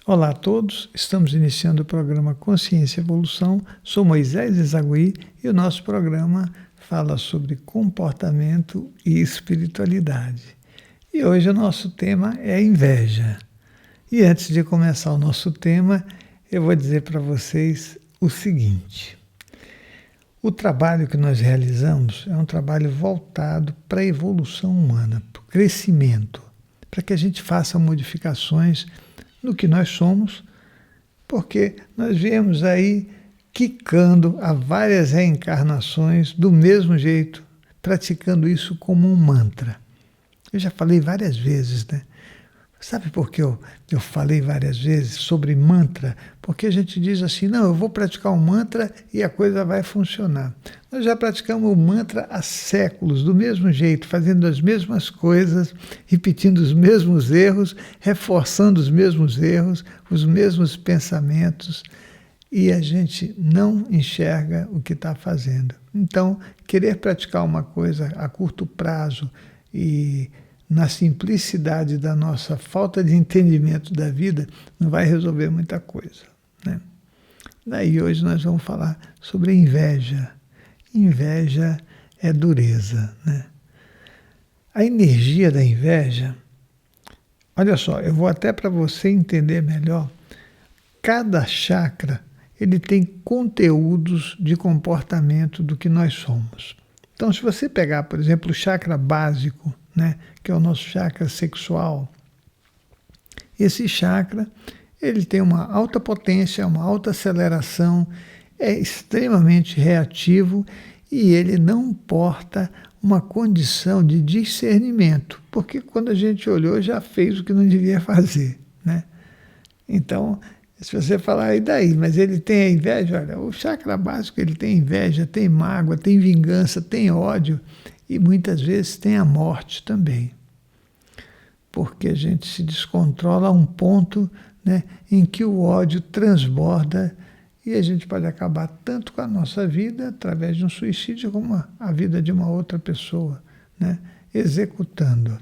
Olá a todos, estamos iniciando o programa Consciência e Evolução. Sou Moisés Ezagui e o nosso programa fala sobre comportamento e espiritualidade. E hoje o nosso tema é inveja. E antes de começar o nosso tema, eu vou dizer para vocês o seguinte: o trabalho que nós realizamos é um trabalho voltado para a evolução humana, para o crescimento, para que a gente faça modificações no que nós somos, porque nós viemos aí quicando há várias reencarnações do mesmo jeito, praticando isso como um mantra. Eu já falei várias vezes, né? Sabe por que eu falei várias vezes sobre mantra? Porque a gente diz assim, não, eu vou praticar um mantra e a coisa vai funcionar. Nós já praticamos o mantra há séculos, do mesmo jeito, fazendo as mesmas coisas, repetindo os mesmos erros, reforçando os mesmos erros, os mesmos pensamentos, e a gente não enxerga o que está fazendo. Então, querer praticar uma coisa a curto prazo e na simplicidade da nossa falta de entendimento da vida, não vai resolver muita coisa, né? Daí hoje nós vamos falar sobre inveja. Inveja é dureza, né? A energia da inveja, olha só, eu vou até para você entender melhor, cada chakra ele tem conteúdos de comportamento do que nós somos. Então, se você pegar, por exemplo, o chakra básico, né, que é o nosso chakra sexual, esse chakra ele tem uma alta potência, uma alta aceleração, é extremamente reativo e ele não porta uma condição de discernimento, porque quando a gente olhou já fez o que não devia fazer, né? Então, se você falar, e daí? Mas ele tem a inveja, olha, o chakra básico ele tem inveja, tem mágoa, tem vingança, tem ódio e muitas vezes tem a morte também. Porque a gente se descontrola a um ponto, né, em que o ódio transborda e a gente pode acabar tanto com a nossa vida através de um suicídio como a vida de uma outra pessoa, né, executando.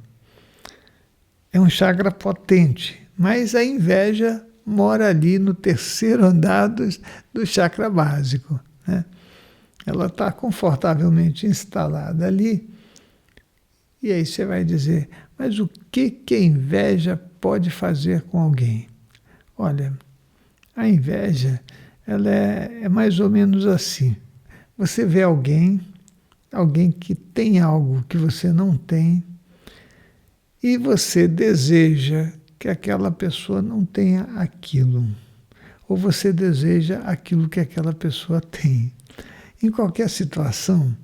É um chakra potente, mas a inveja mora ali no terceiro andar do chakra básico, né? Ela está confortavelmente instalada ali. E aí você vai dizer, mas o que a inveja pode fazer com alguém? Olha, a inveja ela é mais ou menos assim. Você vê alguém que tem algo que você não tem, e você deseja que aquela pessoa não tenha aquilo, ou você deseja aquilo que aquela pessoa tem. Em qualquer situação,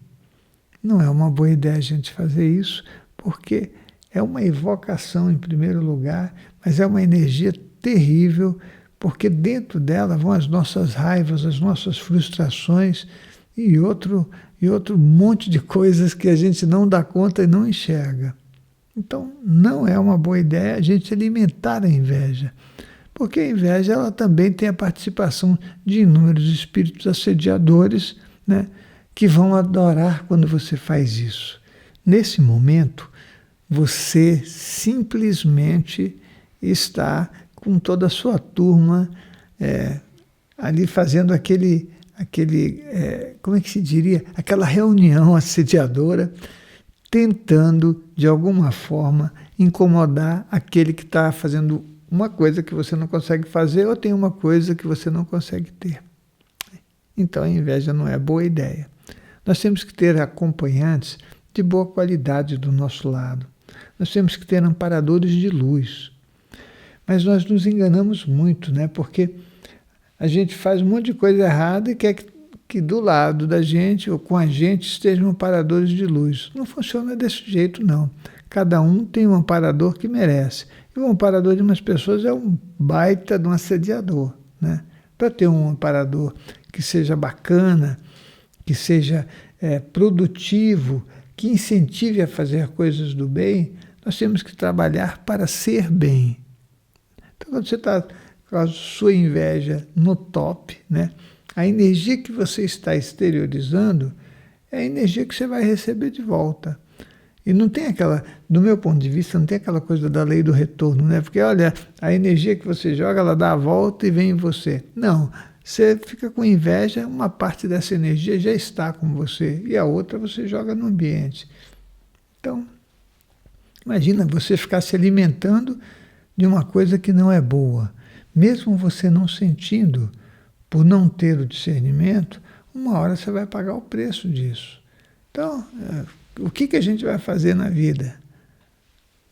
não é uma boa ideia a gente fazer isso, porque é uma evocação em primeiro lugar, mas é uma energia terrível, porque dentro dela vão as nossas raivas, as nossas frustrações e outro monte de coisas que a gente não dá conta e não enxerga. Então, não é uma boa ideia a gente alimentar a inveja, porque a inveja ela também tem a participação de inúmeros espíritos assediadores, né, que vão adorar quando você faz isso. Nesse momento, você simplesmente está com toda a sua turma ali fazendo como é que se diria? Aquela reunião assediadora, tentando, de alguma forma, incomodar aquele que está fazendo uma coisa que você não consegue fazer ou tem uma coisa que você não consegue ter. Então, a inveja não é boa ideia. Nós temos que ter acompanhantes de boa qualidade do nosso lado. Nós temos que ter amparadores de luz. Mas nós nos enganamos muito, né? Porque a gente faz um monte de coisa errada e quer que do lado da gente ou com a gente estejam amparadores de luz. Não funciona desse jeito, não. Cada um tem um amparador que merece. E o amparador de umas pessoas é um baita de um assediador, né? Para ter um amparador que seja bacana, que seja produtivo, que incentive a fazer coisas do bem, nós temos que trabalhar para ser bem. Então, quando você está com a sua inveja no top, né, a energia que você está exteriorizando é a energia que você vai receber de volta. E não tem aquela, do meu ponto de vista, não tem aquela coisa da lei do retorno, né? Porque, olha, a energia que você joga, ela dá a volta e vem em você. Não, você fica com inveja, uma parte dessa energia já está com você e a outra você joga no ambiente. Então, imagina você ficar se alimentando de uma coisa que não é boa. Mesmo você não sentindo, por não ter o discernimento, uma hora você vai pagar o preço disso. Então, o que a gente vai fazer na vida?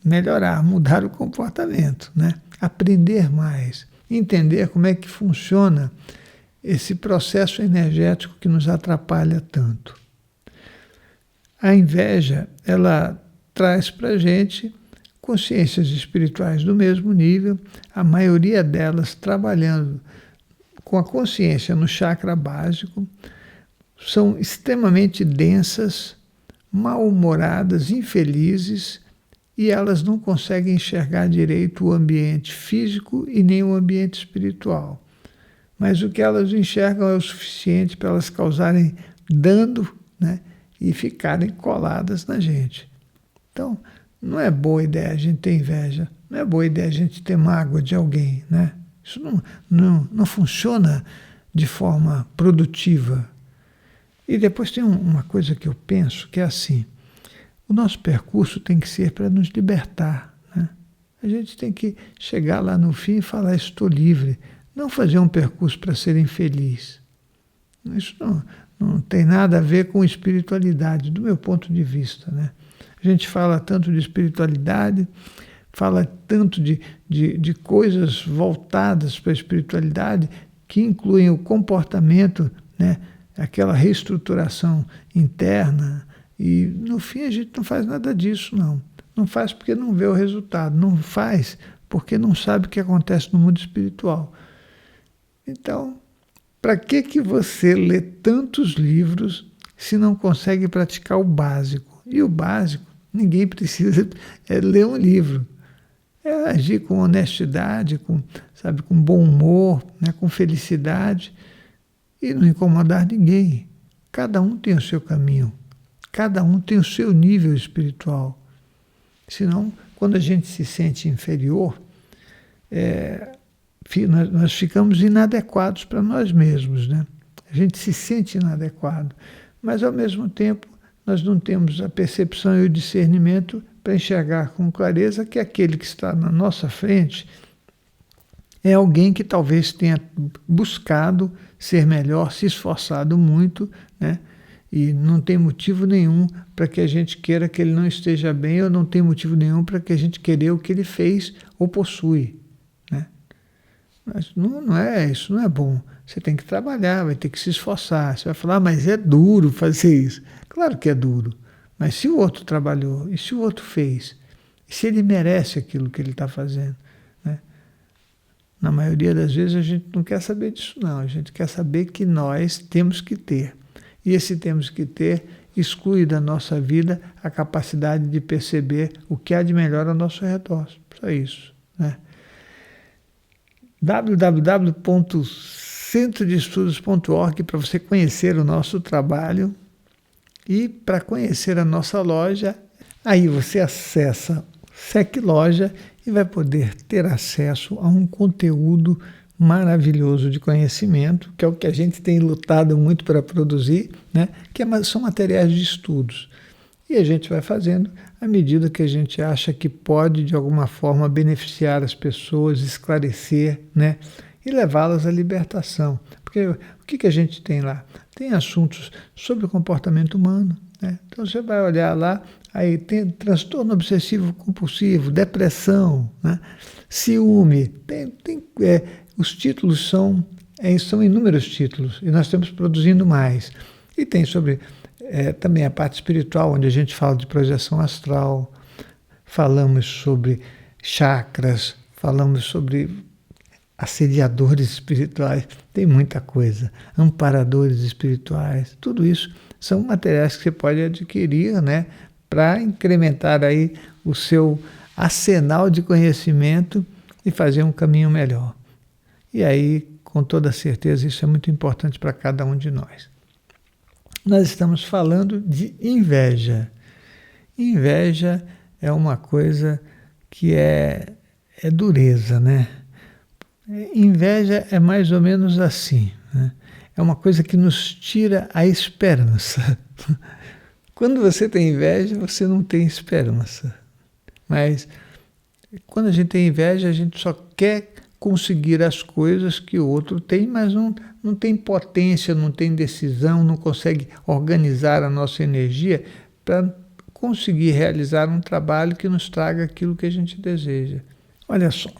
Melhorar, mudar o comportamento, né? Aprender mais, entender como é que funciona esse processo energético que nos atrapalha tanto. A inveja, ela traz para a gente consciências espirituais do mesmo nível, a maioria delas trabalhando com a consciência no chakra básico, são extremamente densas, mal-humoradas, infelizes, e elas não conseguem enxergar direito o ambiente físico e nem o ambiente espiritual. Mas o que elas enxergam é o suficiente para elas causarem dano, né, e ficarem coladas na gente. Então, não é boa ideia a gente ter inveja, não é boa ideia a gente ter mágoa de alguém, né? Isso não funciona de forma produtiva. E depois tem uma coisa que eu penso, que é assim, o nosso percurso tem que ser para nos libertar, né? A gente tem que chegar lá no fim e falar, estou livre, não fazer um percurso para ser infeliz. Isso não tem nada a ver com espiritualidade, do meu ponto de vista, né? A gente fala tanto de espiritualidade, fala tanto de coisas voltadas para a espiritualidade, que incluem o comportamento, né? Aquela reestruturação interna, e no fim a gente não faz nada disso, não. Não faz porque não vê o resultado, não faz porque não sabe o que acontece no mundo espiritual. Então, para que você lê tantos livros se não consegue praticar o básico? E o básico, ninguém precisa ler um livro. É agir com honestidade, com bom humor, né, com felicidade, e não incomodar ninguém. Cada um tem o seu caminho, cada um tem o seu nível espiritual. Senão, quando a gente se sente inferior, nós ficamos inadequados para nós mesmos, né? A gente se sente inadequado, mas ao mesmo tempo nós não temos a percepção e o discernimento para enxergar com clareza que aquele que está na nossa frente é alguém que talvez tenha buscado ser melhor, se esforçado muito, né? E não tem motivo nenhum para que a gente queira que ele não esteja bem, ou não tem motivo nenhum para que a gente querer o que ele fez ou possui, né? Mas não é, isso não é bom. Você tem que trabalhar, vai ter que se esforçar. Você vai falar, mas é duro fazer isso. Claro que é duro, mas se o outro trabalhou, e se o outro fez, e se ele merece aquilo que ele está fazendo, né? Na maioria das vezes a gente não quer saber disso, não. A gente quer saber que nós temos que ter. E esse temos que ter exclui da nossa vida a capacidade de perceber o que há de melhor ao nosso redor. Só isso, né? www.centrodeestudos.org para você conhecer o nosso trabalho e para conhecer a nossa loja. Aí você acessa SEC Loja e vai poder ter acesso a um conteúdo maravilhoso de conhecimento, que é o que a gente tem lutado muito para produzir, né? São materiais de estudos. E a gente vai fazendo à medida que a gente acha que pode, de alguma forma, beneficiar as pessoas, esclarecer, né? E levá-las à libertação. Porque o que a gente tem lá? Tem assuntos sobre o comportamento humano, né? Então você vai olhar lá, aí tem transtorno obsessivo compulsivo, depressão, né? Ciúme, os títulos são inúmeros títulos, e nós estamos produzindo mais. E tem sobre também a parte espiritual, onde a gente fala de projeção astral, falamos sobre chakras, falamos sobre assediadores espirituais, tem muita coisa, amparadores espirituais, tudo isso são materiais que você pode adquirir, né, para incrementar aí o seu arsenal de conhecimento e fazer um caminho melhor. E aí, com toda certeza, isso é muito importante para cada um de nós. Nós estamos falando de inveja. Inveja é uma coisa que é dureza, né? Inveja é mais ou menos assim, né? É uma coisa que nos tira a esperança. Quando você tem inveja, você não tem esperança. Mas quando a gente tem inveja, a gente só quer conseguir as coisas que o outro tem, mas não tem potência, não tem decisão, não consegue organizar a nossa energia para conseguir realizar um trabalho que nos traga aquilo que a gente deseja. Olha só,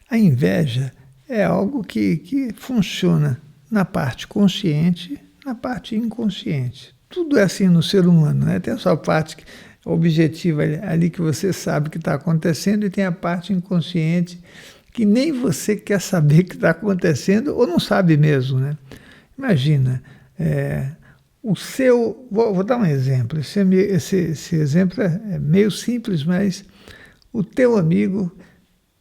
a inveja é algo que funciona na parte consciente, na parte inconsciente. Tudo é assim no ser humano, né? Tem a sua parte objetiva ali que você sabe que está acontecendo e tem a parte inconsciente que nem você quer saber que está acontecendo ou não sabe mesmo, né? Imagina, vou dar um exemplo, esse exemplo é meio simples, mas o teu amigo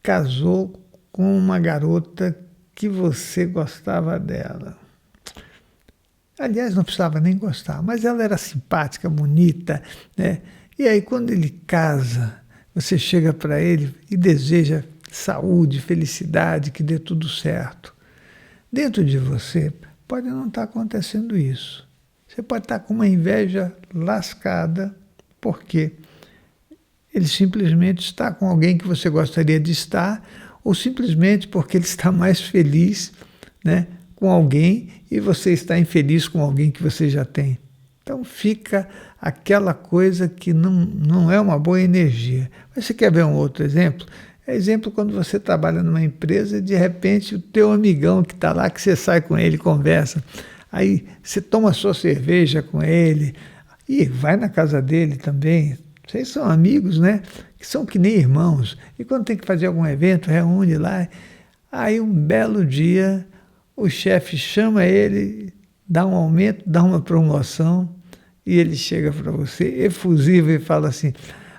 casou com uma garota que você gostava dela. Aliás, não precisava nem gostar, mas ela era simpática, bonita, né? E aí, quando ele casa, você chega para ele e deseja saúde, felicidade, que dê tudo certo. Dentro de você pode não estar acontecendo isso. Você pode estar com uma inveja lascada, porque ele simplesmente está com alguém que você gostaria de estar, ou simplesmente porque ele está mais feliz, né, com alguém e você está infeliz com alguém que você já tem. Então fica aquela coisa que não é uma boa energia. Mas você quer ver um outro exemplo? É exemplo quando você trabalha numa empresa e de repente o teu amigão que está lá, que você sai com ele, conversa, aí você toma sua cerveja com ele e vai na casa dele também. Vocês são amigos, né? Que são que nem irmãos. E quando tem que fazer algum evento, reúne lá. Aí um belo dia o chefe chama ele, dá um aumento, dá uma promoção e ele chega para você efusivo e fala assim: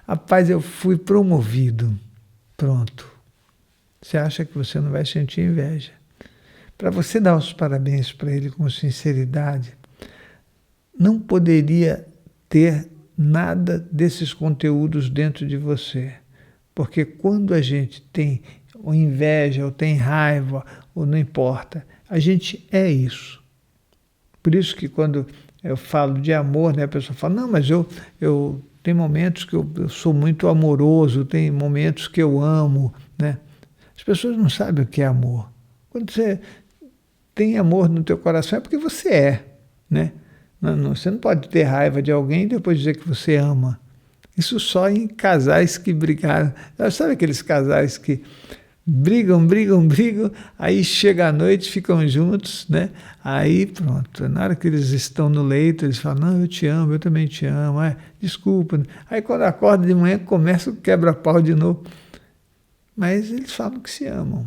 rapaz, eu fui promovido. Pronto. Você acha que você não vai sentir inveja. Para você dar os parabéns para ele com sinceridade, não poderia ter nada desses conteúdos dentro de você. Porque quando a gente tem ou inveja, ou tem raiva, ou não importa, a gente é isso. Por isso que quando eu falo de amor, né, a pessoa fala, não, mas eu tem momentos que eu sou muito amoroso, tem momentos que eu amo, né? As pessoas não sabem o que é amor. Quando você tem amor no teu coração é porque você é, né? Você não pode ter raiva de alguém e depois dizer que você ama. Isso só em casais que brigaram. Sabe aqueles casais que brigam, aí chega a noite, ficam juntos, né? Aí pronto, na hora que eles estão no leito, eles falam, não, eu te amo, eu também te amo, desculpa. Aí quando acorda de manhã, começa o quebra-pau de novo. Mas eles falam que se amam.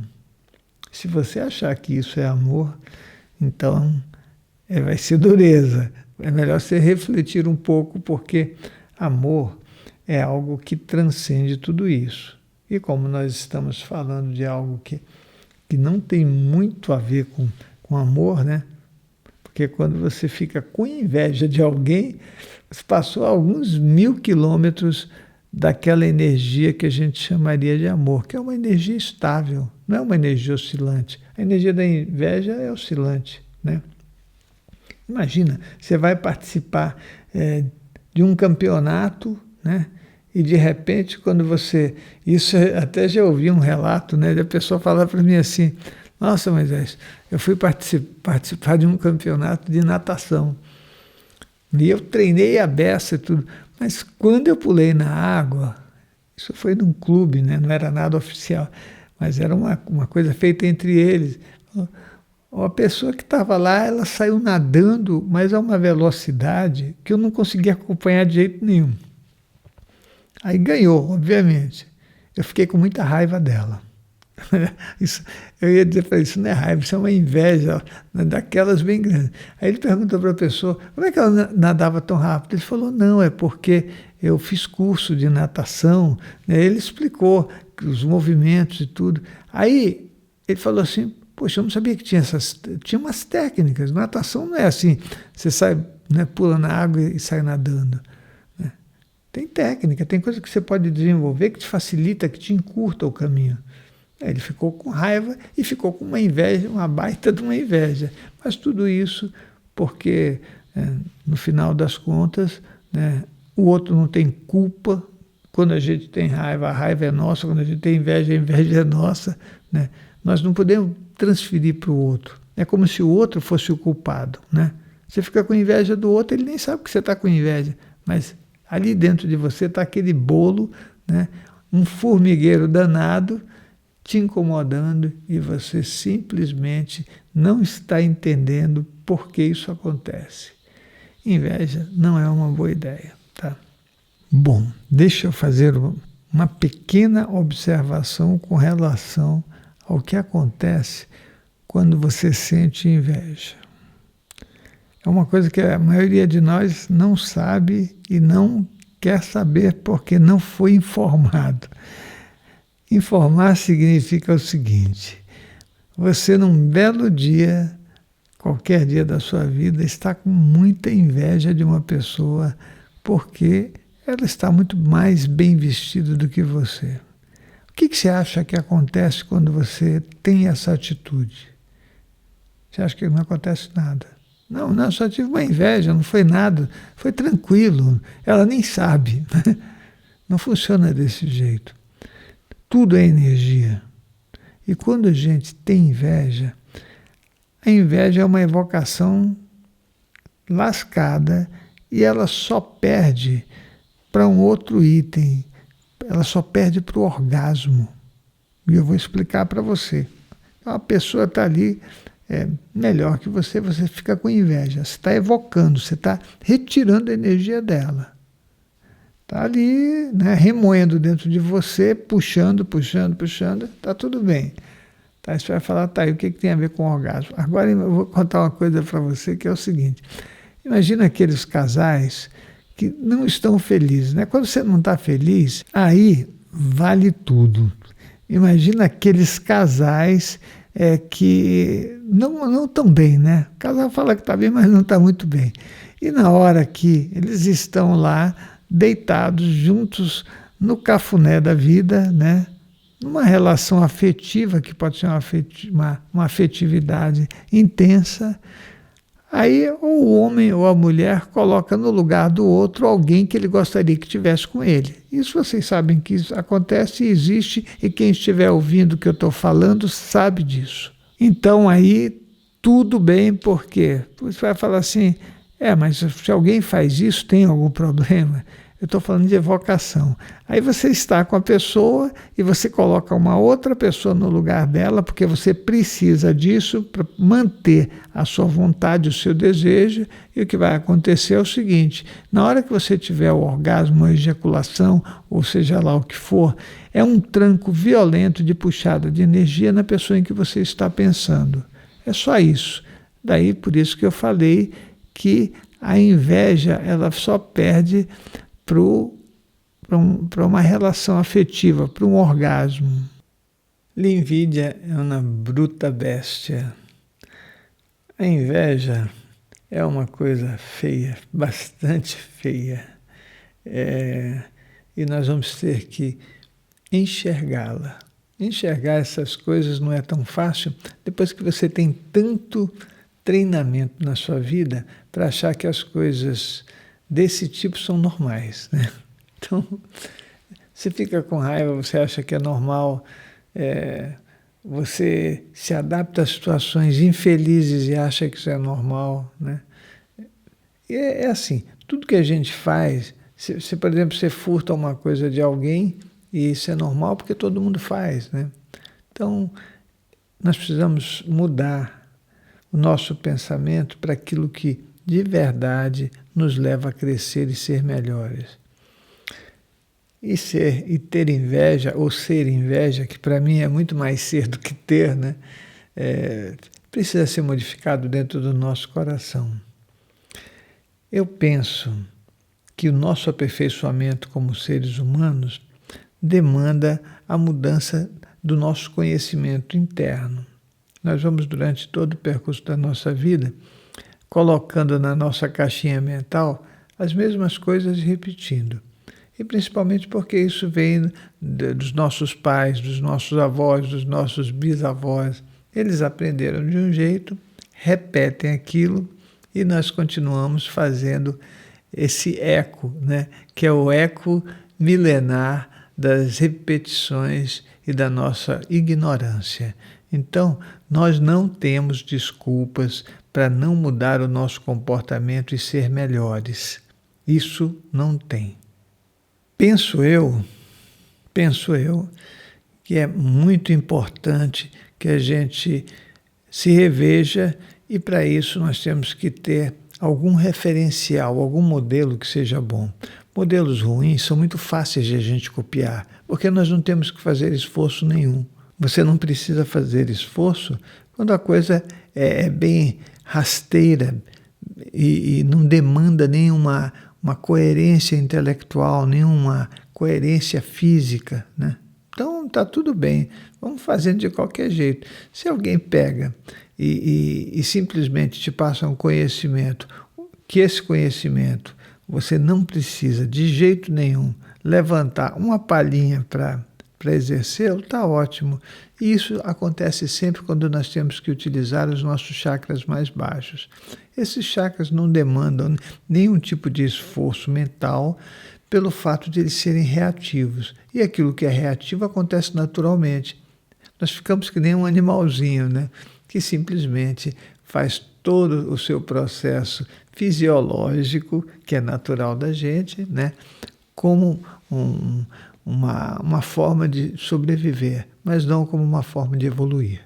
Se você achar que isso é amor, então vai ser dureza. É melhor você refletir um pouco, porque amor é algo que transcende tudo isso. E como nós estamos falando de algo que não tem muito a ver com amor, né? Porque quando você fica com inveja de alguém, você passou alguns 1000 quilômetros daquela energia que a gente chamaria de amor, que é uma energia estável, não é uma energia oscilante. A energia da inveja é oscilante, né? Imagina, você vai participar de um campeonato, né? E de repente, quando você... Isso até já ouvi um relato, né? Da pessoa falar para mim assim, nossa, Moisés, eu fui participar de um campeonato de natação. E eu treinei a beça e tudo. Mas quando eu pulei na água, isso foi num clube, né? Não era nada oficial, mas era uma coisa feita entre eles. A pessoa que estava lá, ela saiu nadando, mas a uma velocidade que eu não conseguia acompanhar de jeito nenhum. Aí ganhou, obviamente. Eu fiquei com muita raiva dela. Isso, eu ia dizer para ele, isso não é raiva, isso é uma inveja, daquelas bem grandes. Aí ele perguntou para a pessoa, como é que ela nadava tão rápido? Ele falou, não, é porque eu fiz curso de natação, né? Ele explicou os movimentos e tudo. Aí ele falou assim, poxa, eu não sabia que tinha umas técnicas, natação não é assim, você sai, né, pula na água e sai nadando. Tem técnica, tem coisa que você pode desenvolver que te facilita, que te encurta o caminho. Ele ficou com raiva e ficou com uma inveja, uma baita de uma inveja. Mas tudo isso porque, no final das contas, né, o outro não tem culpa. Quando a gente tem raiva, a raiva é nossa. Quando a gente tem inveja, a inveja é nossa. Né? Nós não podemos transferir para o outro. É como se o outro fosse o culpado. Né? Você fica com inveja do outro, ele nem sabe que você está com inveja. Mas ali dentro de você está aquele bolo, né, um formigueiro danado, te incomodando, e você simplesmente não está entendendo por que isso acontece. Inveja não é uma boa ideia, tá? Bom, deixa eu fazer uma pequena observação com relação ao que acontece quando você sente inveja. É uma coisa que a maioria de nós não sabe e não quer saber porque não foi informado. Informar significa o seguinte: você num belo dia, qualquer dia da sua vida, está com muita inveja de uma pessoa porque ela está muito mais bem vestida do que você. O que você acha que acontece quando você tem essa atitude? Você acha que não acontece nada? Não, só tive uma inveja, não foi nada, foi tranquilo, ela nem sabe. Não funciona desse jeito. Tudo é energia. E quando a gente tem inveja, a inveja é uma evocação lascada e ela só perde para um outro item, ela só perde para o orgasmo. E eu vou explicar para você. A pessoa está ali, melhor que você fica com inveja. Você está evocando, você está retirando a energia dela. Está ali, né, remoendo dentro de você, puxando, está tudo bem. Tá, você vai falar, tá, e o que tem a ver com orgasmo? Agora eu vou contar uma coisa para você que é o seguinte. Imagina aqueles casais que não estão felizes, né? Quando você não está feliz, aí vale tudo. Imagina aqueles casais que não estão bem, né? O casal fala que está bem, mas não está muito bem. E na hora que eles estão lá, deitados juntos no cafuné da vida, né? Numa relação afetiva, que pode ser uma afetividade intensa, aí ou o homem ou a mulher coloca no lugar do outro alguém que ele gostaria que tivesse com ele. Isso vocês sabem que isso acontece e existe, e quem estiver ouvindo o que eu estou falando sabe disso. Então aí tudo bem, porque você vai falar assim, mas se alguém faz isso, tem algum problema? Eu estou falando de evocação. Aí você está com a pessoa e você coloca uma outra pessoa no lugar dela, porque você precisa disso para manter a sua vontade, o seu desejo, e o que vai acontecer é o seguinte: na hora que você tiver o orgasmo, a ejaculação, ou seja lá o que for, é um tranco violento de puxada de energia na pessoa em que você está pensando. É só isso. Daí, por isso que eu falei que a inveja ela só perde para uma relação afetiva, para um orgasmo. L'invidia é uma bruta bestia. A inveja é uma coisa feia, bastante feia. E nós vamos ter que enxergá-la. Enxergar essas coisas não é tão fácil depois que você tem tanto treinamento na sua vida para achar que as coisas desse tipo são normais, né? Então, você fica com raiva, você acha que é normal, você se adapta a situações infelizes e acha que isso é normal, né? E é assim, tudo que a gente faz, se por exemplo, você furta uma coisa de alguém, e isso é normal porque todo mundo faz, né? Então, nós precisamos mudar o nosso pensamento para aquilo que de verdade nos leva a crescer e ser melhores. E ter inveja, ou ser inveja, que para mim é muito mais ser do que ter, né? Precisa ser modificado dentro do nosso coração. Eu penso que o nosso aperfeiçoamento como seres humanos demanda a mudança do nosso conhecimento interno. Nós vamos, durante todo o percurso da nossa vida, colocando na nossa caixinha mental as mesmas coisas e repetindo. E principalmente porque isso vem dos nossos pais, dos nossos avós, dos nossos bisavós. Eles aprenderam de um jeito, repetem aquilo e nós continuamos fazendo esse eco, né? Que é o eco milenar das repetições e da nossa ignorância. Então, nós não temos desculpas para não mudar o nosso comportamento e ser melhores. Isso não tem. Penso eu que é muito importante que a gente se reveja e para isso nós temos que ter algum referencial, algum modelo que seja bom. Modelos ruins são muito fáceis de a gente copiar, porque nós não temos que fazer esforço nenhum. Você não precisa fazer esforço quando a coisa é bem rasteira e não demanda nenhuma uma coerência intelectual, nenhuma coerência física, né? Então está tudo bem, vamos fazendo de qualquer jeito. Se alguém pega e simplesmente te passa um conhecimento, que esse conhecimento você não precisa de jeito nenhum levantar uma palhinha para exercê-lo, está ótimo. E isso acontece sempre quando nós temos que utilizar os nossos chakras mais baixos. Esses chakras não demandam nenhum tipo de esforço mental pelo fato de eles serem reativos. E aquilo que é reativo acontece naturalmente. Nós ficamos que nem um animalzinho, né? Que simplesmente faz todo o seu processo fisiológico, que é natural da gente, né? Como uma forma de sobreviver, mas não como uma forma de evoluir.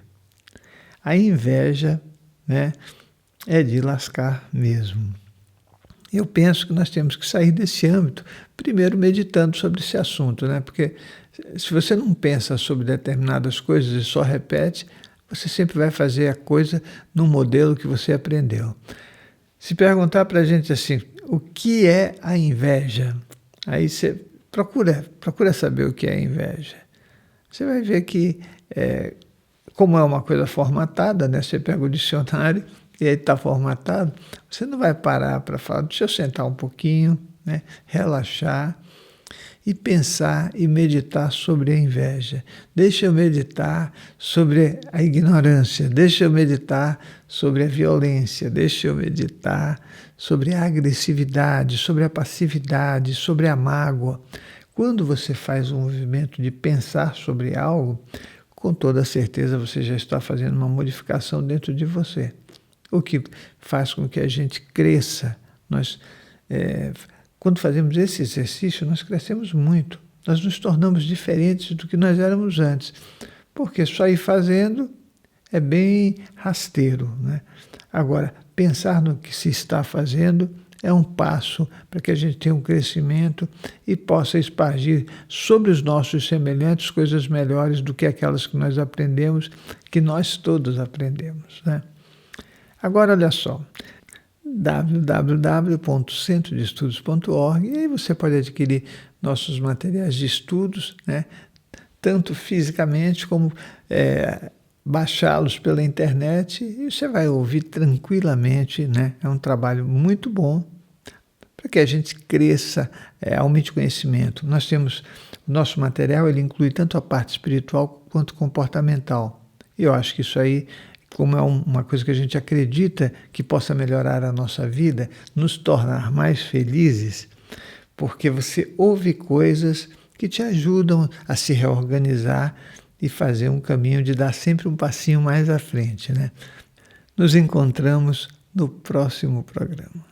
A inveja, né, é de lascar mesmo. Eu penso que nós temos que sair desse âmbito, primeiro meditando sobre esse assunto, né? Porque se você não pensa sobre determinadas coisas e só repete, você sempre vai fazer a coisa no modelo que você aprendeu. Se perguntar para a gente assim, o que é a inveja? Aí você procura saber o que é a inveja. Você vai ver que, como é uma coisa formatada, né? Você pega o dicionário e aí está formatado, você não vai parar para falar, deixa eu sentar um pouquinho, né? Relaxar e pensar e meditar sobre a inveja. Deixa eu meditar sobre a ignorância, deixa eu meditar sobre a violência, deixa eu meditar sobre a agressividade, sobre a passividade, sobre a mágoa. Quando você faz um movimento de pensar sobre algo, com toda certeza você já está fazendo uma modificação dentro de você. O que faz com que a gente cresça. Quando fazemos esse exercício, nós crescemos muito. Nós nos tornamos diferentes do que nós éramos antes. Porque só ir fazendo é bem rasteiro, né? Agora, pensar no que se está fazendo é um passo para que a gente tenha um crescimento e possa espargir sobre os nossos semelhantes coisas melhores do que aquelas que nós aprendemos, que nós todos aprendemos, né? Agora, olha só, www.centrodeestudos.org, e aí você pode adquirir nossos materiais de estudos, né? Tanto fisicamente como baixá-los pela internet, e você vai ouvir tranquilamente, né? É um trabalho muito bom para que a gente cresça, aumente conhecimento. Nós temos, o nosso material, ele inclui tanto a parte espiritual quanto comportamental. E eu acho que isso aí, como é uma coisa que a gente acredita que possa melhorar a nossa vida, nos tornar mais felizes, porque você ouve coisas que te ajudam a se reorganizar e fazer um caminho de dar sempre um passinho mais à frente, né? Nos encontramos no próximo programa.